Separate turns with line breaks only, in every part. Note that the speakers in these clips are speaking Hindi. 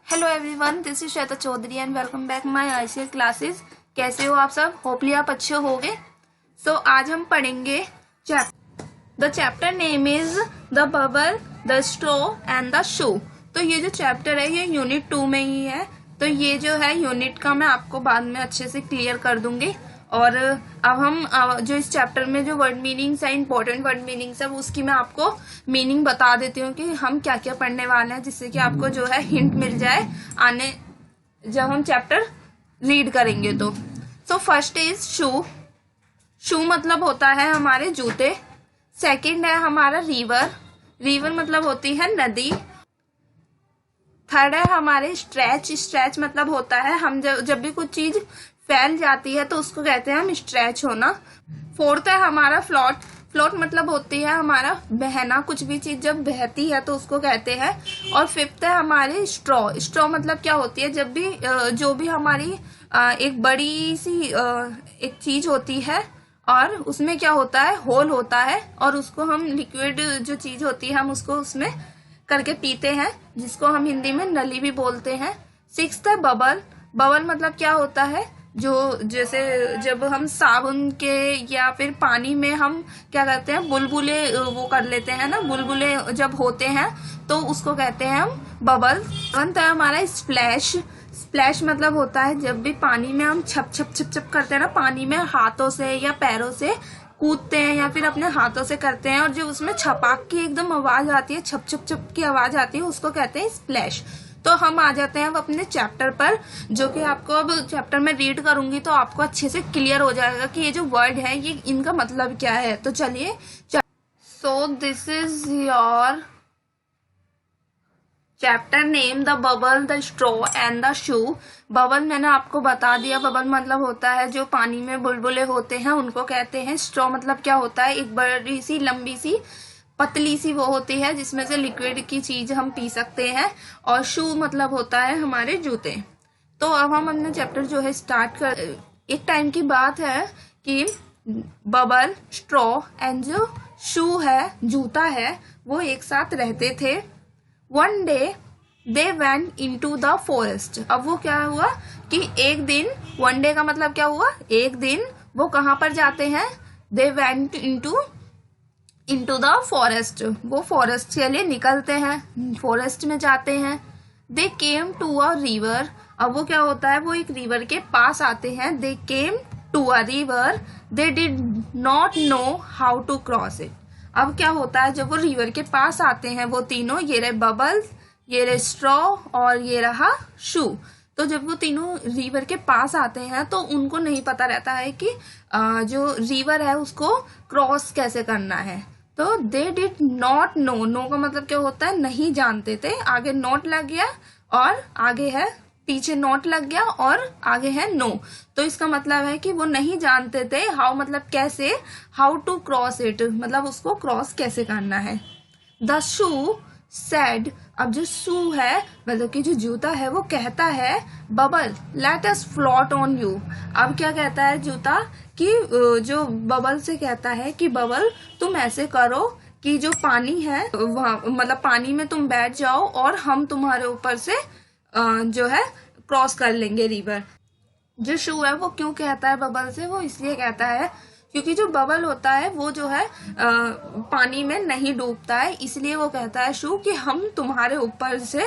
Hello everyone, this is Shweta Chaudhary and welcome back my ICS classes. कैसे हो आप सब? होपली आप अच्छे होगे। सो आज हम पढ़ेंगे the chapter name is the bubble, the straw and the shoe. तो ये जो चैप्टर है ये यूनिट 2 में ही है। तो ये जो है यूनिट का मैं आपको बाद में अच्छे से क्लियर कर दूंगी। और अब हम जो इस चैप्टर में जो वर्ड मीनिंग्स है, इंपॉर्टेंट वर्ड मीनिंग्स है, उसकी मैं आपको मीनिंग बता देती हूँ कि हम क्या क्या पढ़ने वाले हैं, जिससे कि आपको जो है हिंट मिल जाए आने जब हम चैप्टर रीड करेंगे। तो फर्स्ट इज शू। शू मतलब होता है हमारे जूते। सेकंड है हमारा रिवर। रिवर मतलब होती है नदी। थर्ड है हमारे स्ट्रेच। स्ट्रेच मतलब होता है हम जब भी कुछ चीज फैल जाती है तो उसको कहते हैं हम स्ट्रेच होना। फोर्थ है हमारा फ्लोट। फ्लोट मतलब होती है हमारा बहना। कुछ भी चीज जब बहती है तो उसको कहते हैं। और फिफ्थ है हमारे स्ट्रॉ। स्ट्रॉ मतलब क्या होती है, जब भी जो भी हमारी एक बड़ी सी एक चीज होती है और उसमें क्या होता है, होल होता है, और उसको हम लिक्विड जो चीज होती है हम उसको उसमें करके पीते हैं, जिसको हम हिंदी में नली भी बोलते हैं। सिक्स्थ है बबल। बबल मतलब क्या होता है, जो जैसे जब हम साबुन के या फिर पानी में हम क्या करते हैं, बुलबुले वो कर लेते हैं ना, बुलबुले जब होते हैं तो उसको कहते हैं हम बबल। अंत है हमारा स्प्लैश। स्प्लैश मतलब होता है जब भी पानी में हम छप छप छप छप करते हैं ना, पानी में हाथों से या पैरों से कूदते हैं या फिर अपने हाथों से करते हैं और जो उसमें छपाक की एकदम आवाज आती है, छप छप छप की आवाज आती है, उसको कहते हैं स्प्लैश। तो हम आ जाते हैं अब अपने चैप्टर पर, जो कि आपको अब चैप्टर में रीड करूंगी तो आपको अच्छे से क्लियर हो जाएगा कि ये जो वर्ड है ये इनका मतलब क्या है। तो चलिए, सो this is your chapter name, the bubble, the straw and the shoe. Bubble मैंने आपको बता दिया, बबल मतलब होता है जो पानी में बुलबुले होते हैं उनको कहते हैं। स्ट्रॉ मतलब क्या होता है, एक बड़ी सी लंबी सी पतली सी वो होती है जिसमें से लिक्विड की चीज हम पी सकते हैं। और शू मतलब होता है हमारे जूते। तो अब हम अपने चैप्टर जो है स्टार्ट कर। एक टाइम की बात है कि बबल, स्ट्रॉ एंड जो शू है, जूता है, वो एक साथ रहते थे। One day they went into the forest. अब वो क्या हुआ कि एक दिन, वन डे का मतलब क्या हुआ, एक दिन वो कहाँ पर जाते हैं, they went into the forest. वो फॉरेस्ट के लिए निकलते हैं, फॉरेस्ट में जाते हैं। They came to a river. अब वो क्या होता है, वो एक रिवर के पास आते हैं। They came to a river, they did not know how to cross it. अब क्या होता है, जब वो रिवर के पास आते हैं वो तीनों, ये रहे बबल, ये रहे स्ट्रॉ और ये रहा शू। तो जब वो तीनों रिवर के पास आते हैं तो उनको नहीं पता रहता है कि जो रिवर है उसको क्रॉस कैसे करना है। तो they did not know. Know का मतलब क्या होता है, नहीं जानते थे। आगे नॉट लग गया और आगे है, पीछे नॉट लग गया और आगे है नो। तो इसका मतलब है कि वो नहीं जानते थे। हाउ मतलब कैसे, हाउ टू क्रॉस इट मतलब उसको क्रॉस कैसे करना है। The shoe said. अब जो शू है मतलब कि जो जूता है वो कहता है, bubble let us float on you. अब क्या कहता है जूता कि जो बबल से कहता है कि बबल तुम ऐसे करो कि जो पानी है वहाँ मतलब पानी में तुम बैठ जाओ और हम तुम्हारे ऊपर से जो है क्रॉस कर लेंगे रिवर। जो शू है वो क्यों कहता है बबल से, वो इसलिए कहता है क्योंकि जो बबल होता है वो जो है पानी में नहीं डूबता है, इसलिए वो कहता है शू कि हम तुम्हारे ऊपर से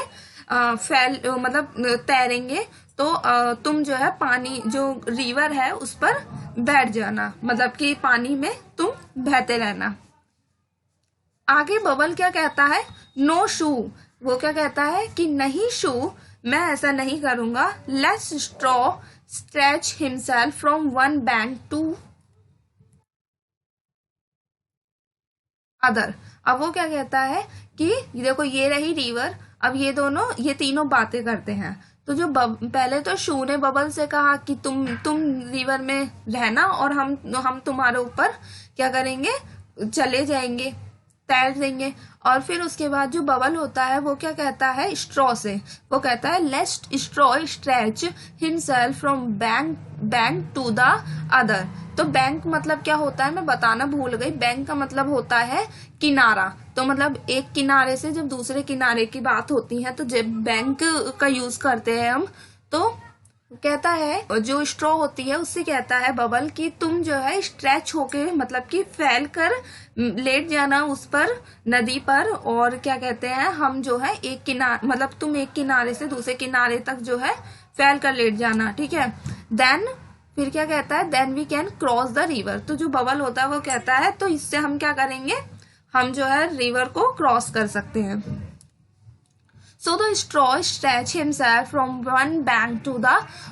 मतलब तैरेंगे, तो तुम जो है पानी जो रिवर है उस पर बैठ जाना, मतलब कि पानी में तुम बहते रहना। आगे बबल क्या कहता है, नो शू। वो क्या कहता है कि नहीं शू, मैं ऐसा नहीं करूंगा। Let's straw stretch himself from one bank to other. अब वो क्या कहता है कि देखो ये रही रिवर, अब ये तीनों बातें करते हैं। तो जो पहले तो शू ने बबल से कहा कि तुम रिवर में रहना और हम तुम्हारे ऊपर क्या करेंगे, चले जाएंगे, तैर देंगे। और फिर उसके बाद जो बबल होता है वो क्या कहता है स्ट्रॉ से, वो कहता है let's straw stretch himself from bank to the other. तो बैंक मतलब क्या होता है मैं बताना भूल गई। बैंक का मतलब होता है किनारा। तो मतलब एक किनारे से जब दूसरे किनारे की बात होती है तो जब बैंक का यूज करते हैं हम, तो कहता है जो स्ट्रॉ होती है उससे कहता है बबल कि तुम जो है स्ट्रेच होके मतलब कि फैल कर लेट जाना उस पर, नदी पर, और क्या कहते हैं हम जो है एक किनारे मतलब तुम एक किनारे से दूसरे किनारे तक जो है फैल कर लेट जाना, ठीक है। देन फिर क्या कहता है, then we can cross the river. तो जो बबल होता है वो कहता है तो इससे हम क्या करेंगे, हम जो है रिवर को क्रॉस कर सकते हैं। So the straw stretch himself from one bank to the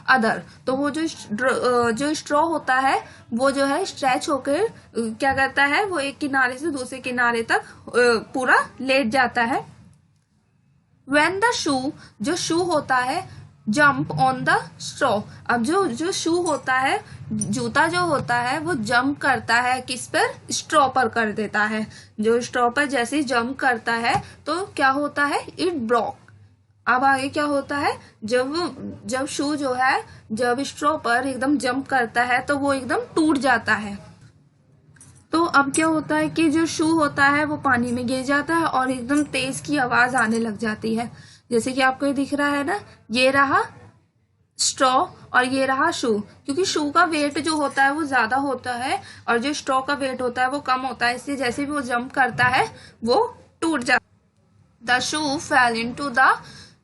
other. तो वो जो स्ट्रॉ होता है वो जो है स्ट्रेच होकर क्या करता है, वो एक किनारे से दूसरे किनारे तक पूरा लेट जाता है। व्हेन द शू, जो शू होता है, जंप ऑन द स्ट्रॉ। अब जो शू होता है, जूता जो होता है, वो जंप करता है किस पर, स्ट्रॉ पर कर देता है। जो स्ट्रॉ पर जैसे ही जंप करता है तो क्या होता है, इट ब्रोक। अब आगे क्या होता है, जब शू जो है जब स्ट्रॉ पर एकदम जंप करता है तो वो एकदम टूट जाता है। तो अब क्या होता है कि जो शू होता है वो पानी में गिर जाता है और एकदम तेज की आवाज आने लग जाती है। जैसे कि आपको ये दिख रहा है ना, ये रहा स्ट्रॉ और ये रहा शू। क्योंकि शू का वेट जो होता है वो ज्यादा होता है और जो स्ट्रॉ का वेट होता है वो कम होता है, इसलिए जैसे भी वो जंप करता है वो टूट जाता है। The shoe fail into the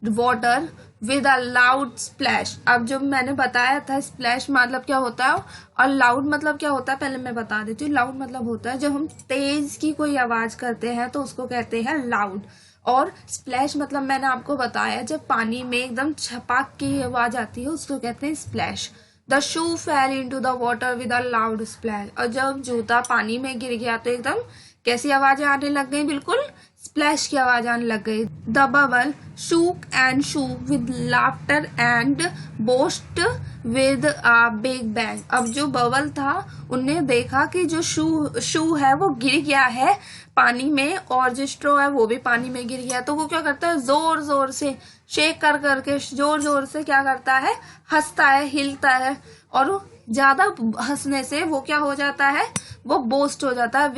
water with a loud splash. अब जो मैंने बताया था स्प्लैश मतलब क्या होता है और लाउड मतलब क्या होता है पहले मैं बता देती हूँ। लाउड मतलब होता है जब हम तेज की कोई आवाज करते हैं तो उसको कहते हैं लाउड, और स्प्लैश मतलब मैंने आपको बताया जब पानी में एकदम छपाक की आवाज आती है उसको कहते हैं splash. The shoe fail into the water with a loud splash. और जब जूता पानी में गिर गया तो एकदम कैसी आवाजें आने लग गई, बिल्कुल स्प्लैश की आवाज आने लग गई। The bubble shook and shoe with laughter and boast with a big bang. अब जो बबल था उनने देखा कि जो शू है वो गिर गया है पानी में और जो स्ट्रॉ है वो भी पानी में गिर गया। तो वो क्या करता है, जोर जोर से शेक कर करके जोर जोर से क्या करता है, हंसता है, हिलता है, और ज्यादा हंसने से वो क्या हो जाता है, वो बोस्ट हो जाता है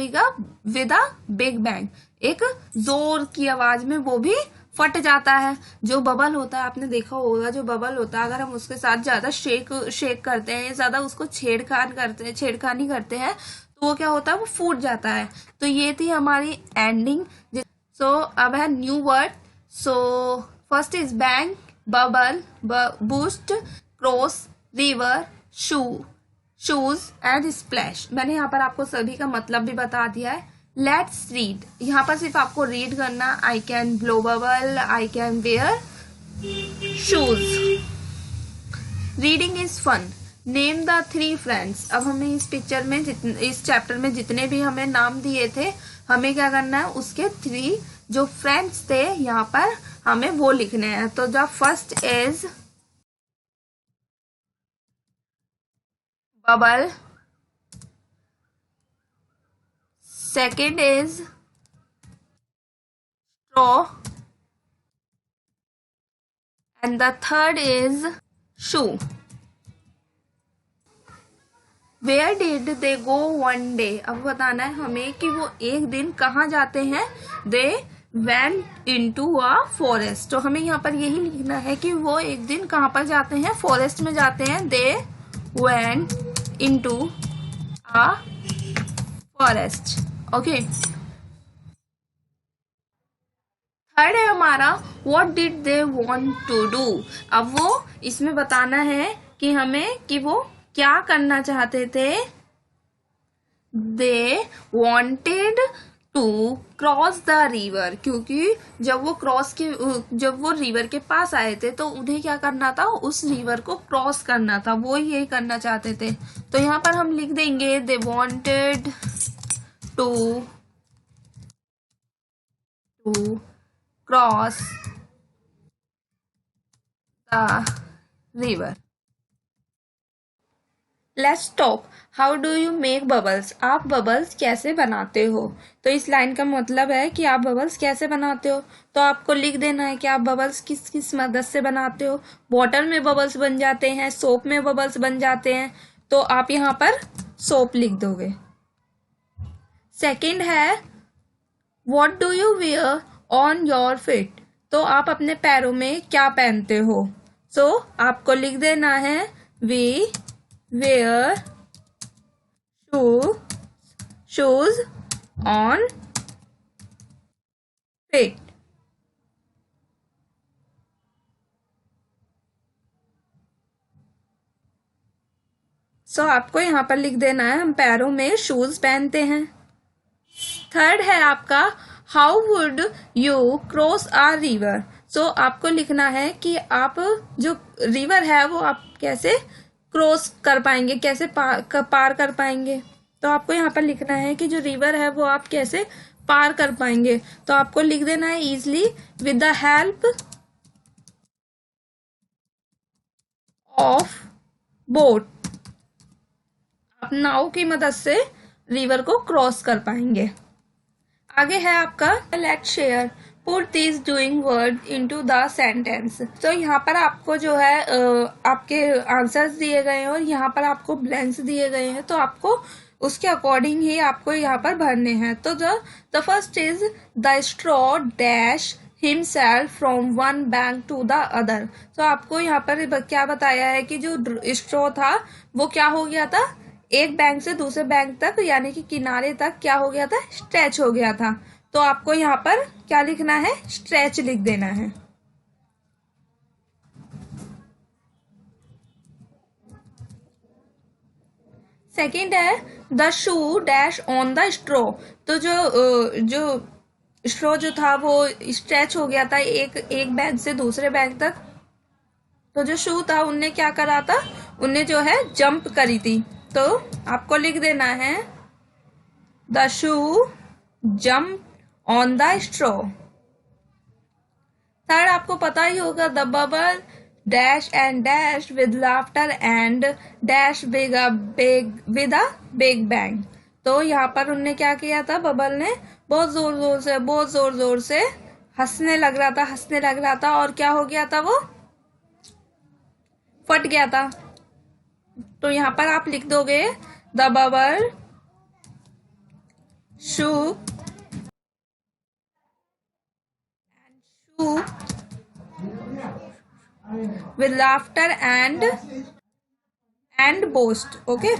विद अ बिग बैंग। एक जोर की आवाज में वो भी फट जाता है। जो बबल होता है आपने देखा होगा, जो बबल होता है अगर हम उसके साथ ज्यादा शेक करते हैं, ज्यादा उसको छेड़खानी करते हैं तो वो क्या होता है, वो फूट जाता है। तो ये थी हमारी एंडिंग। सो अब है new word. So first is bang, bubble, boost, cross, river, shoes and splash. मैंने यहाँ पर आपको सभी का मतलब भी बता दिया है। Let's read. यहाँ पर सिर्फ आपको रीड करना, I can blow bubble, I can wear shoes. Reading is fun. Name the 3 friends. अब हमें इस पिक्चर में इस चैप्टर में जितने भी हमें नाम दिए थे, हमें क्या करना है, उसके 3 जो फ्रेंड्स थे यहाँ पर हमें वो लिखने हैं। तो the first is bubble, second is straw, and the third is shoe. Where did they go one day? अब बताना है हमें कि वो एक दिन कहाँ जाते हैं। They went into a forest. तो हमें यहाँ पर यही लिखना है कि वो एक दिन कहाँ पर जाते हैं, फॉरेस्ट में जाते हैं। They went into a forest. Okay. Third है हमारा what did they want to do. अब वो इसमें बताना है कि हमें कि वो क्या करना चाहते थे। They wanted to cross the river. क्योंकि जब वो रिवर के पास आए थे तो उन्हें क्या करना था, उस रिवर को क्रॉस करना था, वो यही करना चाहते थे। तो यहाँ पर हम लिख देंगे they wanted to cross the river. Let's talk. How do you make bubbles? आप बबल्स कैसे बनाते हो? तो इस लाइन का मतलब है कि आप बबल्स कैसे बनाते हो। तो आपको लिख देना है कि आप बबल्स किस किस मदद से बनाते हो। वाटर में बबल्स बन जाते हैं, सोप में बबल्स बन जाते हैं, तो आप यहाँ पर सोप लिख दोगे। सेकंड है what do you wear on your feet? तो आप अपने पैरों में क्या पहनते हो? सो आपको लिख देना है we wear shoes on feet. So आपको यहाँ पर लिख देना है हम पैरों में शूज पहनते हैं। थर्ड है आपका how would you cross a river? So आपको लिखना है कि आप जो रिवर है वो आप कैसे क्रॉस कर पाएंगे, कैसे पार कर पाएंगे। तो आपको यहाँ पर लिखना है कि जो रिवर है वो आप कैसे पार कर पाएंगे। तो आपको लिख देना है easily with the help of boat. आप नाव की मदद से रिवर को क्रॉस कर पाएंगे। आगे है आपका let's share put this doing word into the sentence. तो यहाँ पर आपको जो है आपके आंसर्स दिए गए हैं और यहाँ पर आपको ब्लैंक्स दिए गए हैं, तो आपको उसके अकॉर्डिंग ही आपको यहाँ पर भरने हैं। तो the first is the straw dash himself from one bank to the other. तो आपको यहाँ पर क्या बताया है कि जो स्ट्रॉ था वो क्या हो गया था, एक बैंक से दूसरे बैंक तक यानी कि किनारे तक क्या हो गया था, स्ट्रेच हो गया था। तो आपको यहाँ पर क्या लिखना है, स्ट्रेच लिख देना है। सेकंड है the shoe dash on the straw. तो जो स्ट्रो जो था वो स्ट्रेच हो गया था एक बैंक से दूसरे बैंक तक। तो जो शू था उनने क्या करा था, उनने जो है जंप करी थी। तो आपको लिख देना है the shoe jump on the straw. Third आपको पता ही होगा the bubble dash and dash with laughter and dash with a big bang. तो यहाँ पर उनने क्या किया था, बबल ने बहुत जोर जोर से हंसने लग रहा था और क्या हो गया था, वो फट गया था। तो यहाँ पर आप लिख दोगे the bubble shook with laughter and boast। Okay,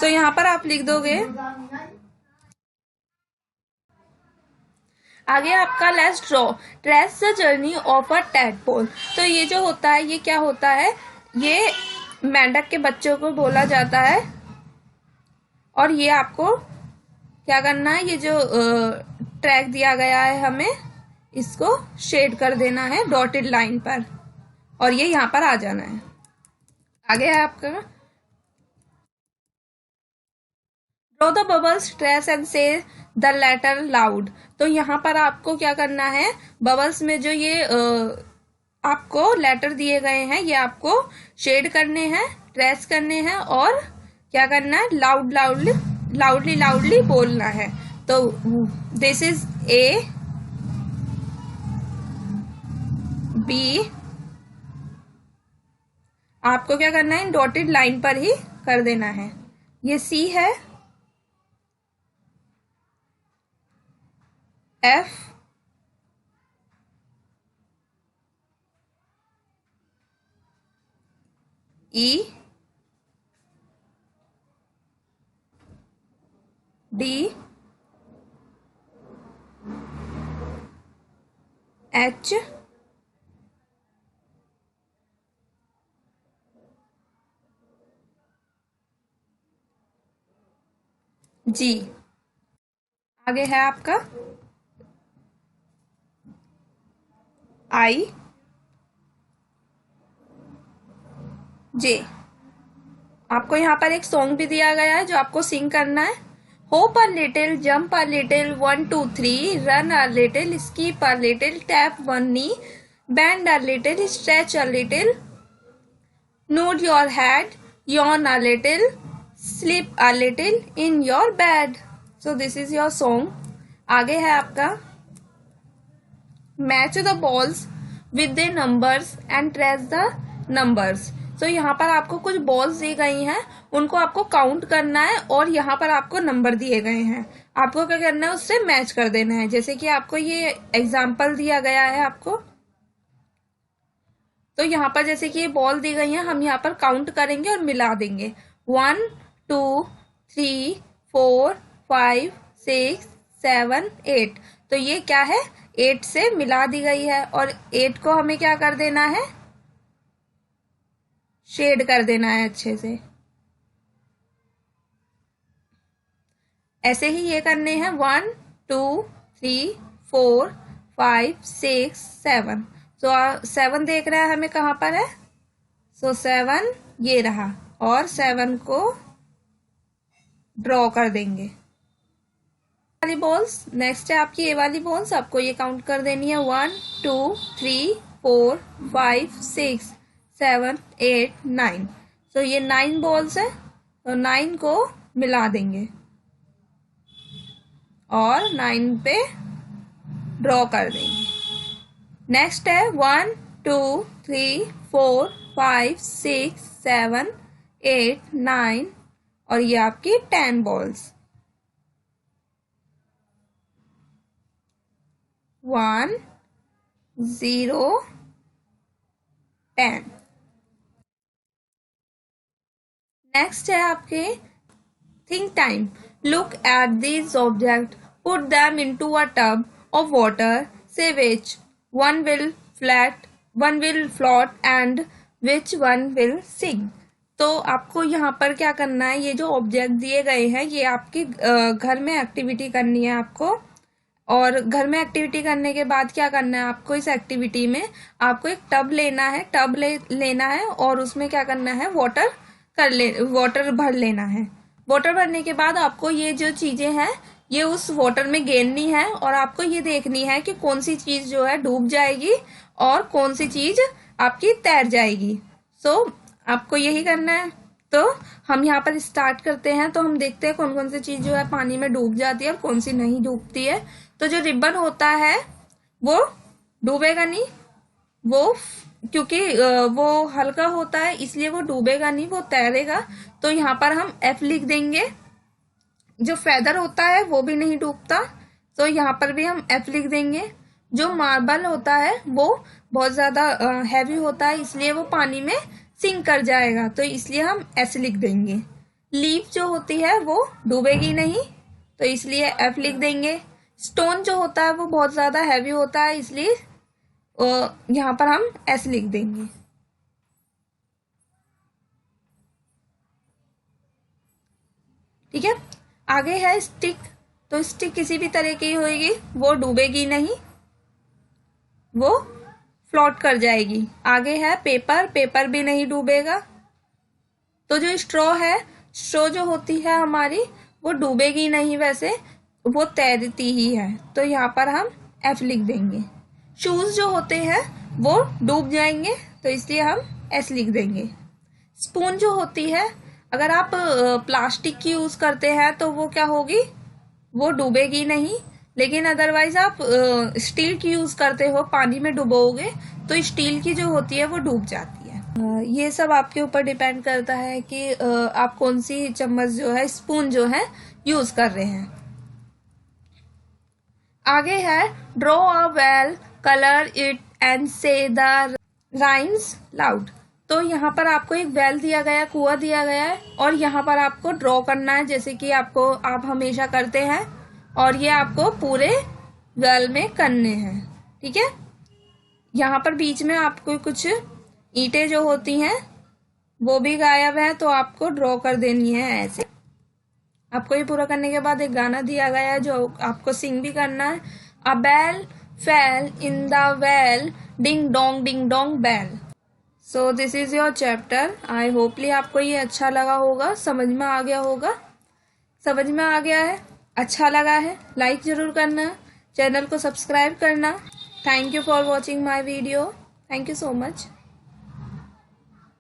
तो यहाँ पर आप लिख दोगे। आगे आपका let's draw trace the journey of a tadpole. तो ये जो होता है ये क्या होता है, ये मेंढक के बच्चों को बोला जाता है। और ये आपको क्या करना है, ये जो ट्रैक दिया गया है हमें इसको शेड कर देना है डॉटेड लाइन पर और ये यहाँ पर आ जाना है। आगे है आपका draw the bubbles trace and से द लेटर लाउड। तो यहाँ पर आपको क्या करना है, बबल्स में जो ये आपको लेटर दिए गए हैं ये आपको शेड करने हैं, ट्रेस करने हैं और क्या करना है, लाउडली बोलना है। तो दिस इज ए बी, आपको क्या करना है, डॉटेड लाइन पर ही कर देना है। ये सी है, एफ, ई, डी, एच, जी। आगे है आपका आई, जे। आपको यहाँ पर एक सॉन्ग भी दिया गया है जो आपको सिंग करना है। Hope a little, jump a little, 1 2 3, run a little, skip a little, tap one knee, bend a little, stretch a little, node your head, yawn a little, sleep a little in your bed। So this is your song। आगे है आपका match the balls with the numbers and trace the numbers। सो यहाँ पर आपको कुछ बॉल्स दी गई हैं, उनको आपको काउंट करना है और यहाँ पर आपको नंबर दिए गए हैं, आपको क्या करना है उससे मैच कर देना है। जैसे कि आपको ये एग्जाम्पल दिया गया है आपको, तो यहाँ पर जैसे कि ये बॉल दी गई है, हम यहाँ पर काउंट करेंगे और मिला देंगे। 1 2 3 4 5 6 7 8। तो ये क्या है, 8 से मिला दी गई है और 8 को हमें क्या कर देना है, शेड कर देना है अच्छे से। ऐसे ही ये करने हैं 1 2 3 4 5 6 7। तो 7 देख रहा है हमें कहाँ पर है, सो 7 ये रहा और 7 को ड्रॉ कर देंगे। वाली बॉल्स नेक्स्ट है आपकी, ये वाली बॉल्स आपको ये काउंट कर देनी है 1 2 3 4 5 6 7 8 9। तो ये 9 बॉल्स है, तो 9 को मिला देंगे और 9 पे ड्रॉ कर देंगे। नेक्स्ट है 1 2 3 4 5 6 7 8 9 और ये आपकी 10 बॉल्स। 1 0 10। नेक्स्ट है आपके think time. Look at these objects, put them into a tub of water, say which one will float and which one will sink। तो आपको यहाँ पर क्या करना है, ये जो ऑब्जेक्ट दिए गए हैं ये आपके घर में एक्टिविटी करनी है आपको, और घर में एक्टिविटी करने के बाद क्या करना है आपको, इस एक्टिविटी में आपको एक टब लेना है, लेना है और उसमें क्या करना है, वाटर भर लेना है। वाटर भरने के बाद आपको ये जो चीजें हैं ये उस वाटर में गेरनी है और आपको ये देखनी है कि कौन सी चीज जो है डूब जाएगी और कौन सी चीज आपकी तैर जाएगी। सो आपको यही करना है। तो हम यहाँ पर स्टार्ट करते हैं, तो हम देखते हैं कौन कौन सी चीज जो है पानी में डूब जाती है और कौन सी नहीं डूबती है। तो जो रिबन होता है वो डूबेगा नहीं, वो क्योंकि वो हल्का होता है इसलिए वो डूबेगा नहीं, वो तैरेगा। तो यहाँ पर हम F लिख देंगे। जो फेदर होता है वो भी नहीं डूबता, तो यहाँ पर भी हम F लिख देंगे। जो मार्बल होता है वो बहुत ज्यादा हैवी होता है इसलिए वो पानी में सिंक कर जाएगा, तो इसलिए हम S लिख देंगे। लीफ जो होती है वो डूबेगी नहीं, तो इसलिए F लिख देंगे। स्टोन जो होता है वो बहुत ज्यादा हैवी होता है इसलिए यहाँ पर हम S लिख देंगे। ठीक है, आगे है स्टिक। तो स्टिक किसी भी तरह की होगी, वो डूबेगी नहीं, वो फ्लोट कर जाएगी। आगे है पेपर, पेपर भी नहीं डूबेगा। तो जो स्ट्रॉ है, स्ट्रॉ जो होती है हमारी वो डूबेगी नहीं, वैसे वो तैरती ही है, तो यहाँ पर हम F लिख देंगे। शूज जो होते हैं वो डूब जाएंगे, तो इसलिए हम S लिख देंगे। स्पून जो होती है, अगर आप प्लास्टिक की यूज करते हैं तो वो क्या होगी, वो डूबेगी नहीं, लेकिन अदरवाइज आप स्टील की यूज करते हो, पानी में डुबोगे तो स्टील की जो होती है वो डूब जाती है। ये सब आपके ऊपर डिपेंड करता है कि आप कौन सी चम्मच जो है, स्पून जो है यूज कर रहे हैं। आगे है draw a well, colour it and से द राइम्स लाउड। तो यहाँ पर आपको एक वेल दिया गया, कुआं दिया गया है और यहाँ पर आपको ड्रॉ करना है जैसे कि आप हमेशा करते हैं, और ये आपको पूरे वेल में करने हैं। ठीक है, यहाँ पर बीच में आपको कुछ ईंटें जो होती हैं वो भी गायब है, तो आपको ड्रॉ कर देनी है ऐसे। आपको ये पूरा करने के बाद एक गाना दिया गया है जो आपको सिंग भी करना है। A bell fell in the well, ding dong bell. So this is your chapter. I hopefully आपको ये अच्छा लगा होगा, समझ में आ गया होगा। समझ में आ गया है, अच्छा लगा है, लाइक जरूर करना, चैनल को सब्सक्राइब करना। Thank you for watching my video. Thank you so much.